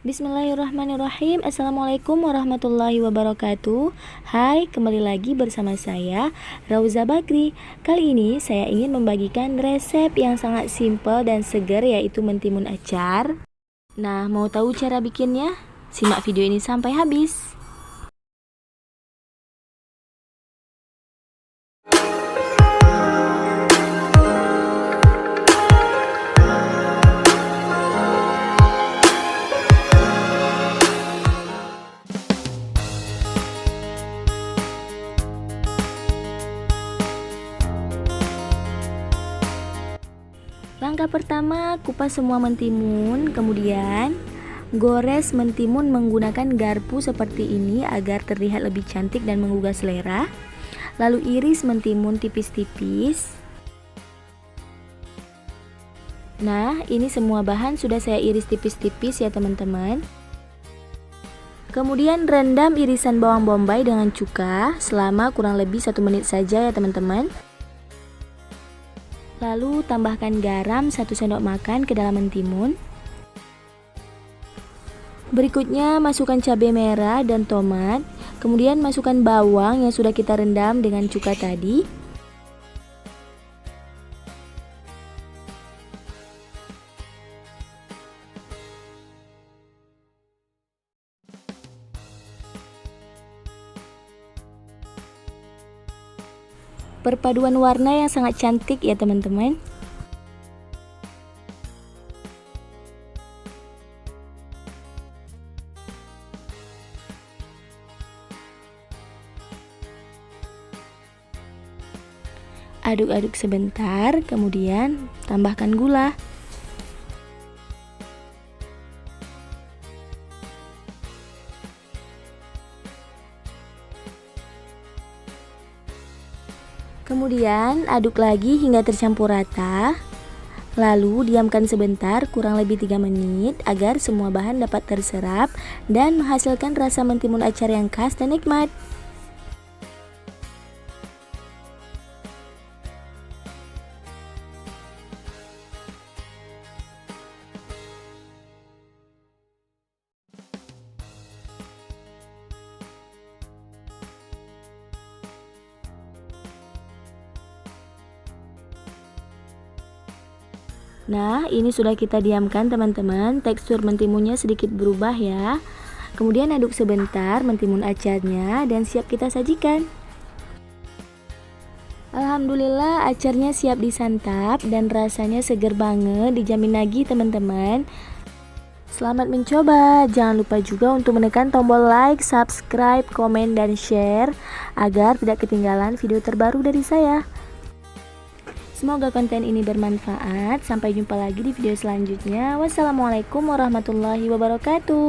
Bismillahirrahmanirrahim. Assalamualaikum warahmatullahi wabarakatuh. Hai, kembali lagi bersama saya Rauza Bakri. Kali ini saya ingin membagikan resep yang sangat simpel dan segar, yaitu mentimun acar. Nah, mau tahu cara bikinnya? Simak video ini sampai habis. Langkah pertama, kupas semua mentimun, kemudian gores mentimun menggunakan garpu seperti ini agar terlihat lebih cantik dan menggugah selera. Lalu iris mentimun tipis-tipis. Nah, ini semua bahan sudah saya iris tipis-tipis ya teman-teman. Kemudian rendam irisan bawang bombay dengan cuka selama kurang lebih 1 menit saja ya teman-teman. Lalu tambahkan garam 1 sendok makan ke dalam mentimun. Berikutnya masukkan cabai merah dan tomat. Kemudian masukkan bawang yang sudah kita rendam dengan cuka tadi. Perpaduan warna yang sangat cantik ya teman-teman. Aduk-aduk sebentar, kemudian tambahkan gula. Kemudian aduk lagi hingga tercampur rata. Lalu diamkan sebentar kurang lebih 3 menit agar semua bahan dapat terserap dan menghasilkan rasa mentimun acar yang khas dan nikmat. Nah, ini sudah kita diamkan teman-teman. Tekstur mentimunnya sedikit berubah ya. Kemudian aduk sebentar mentimun acarnya dan siap kita sajikan. Alhamdulillah, acarnya siap disantap dan rasanya seger banget, dijamin lagi teman-teman. Selamat mencoba. Jangan lupa juga untuk menekan tombol like, subscribe, komen, dan share agar tidak ketinggalan video terbaru dari saya. Semoga konten ini bermanfaat. Sampai jumpa lagi di video selanjutnya. Wassalamualaikum warahmatullahi wabarakatuh.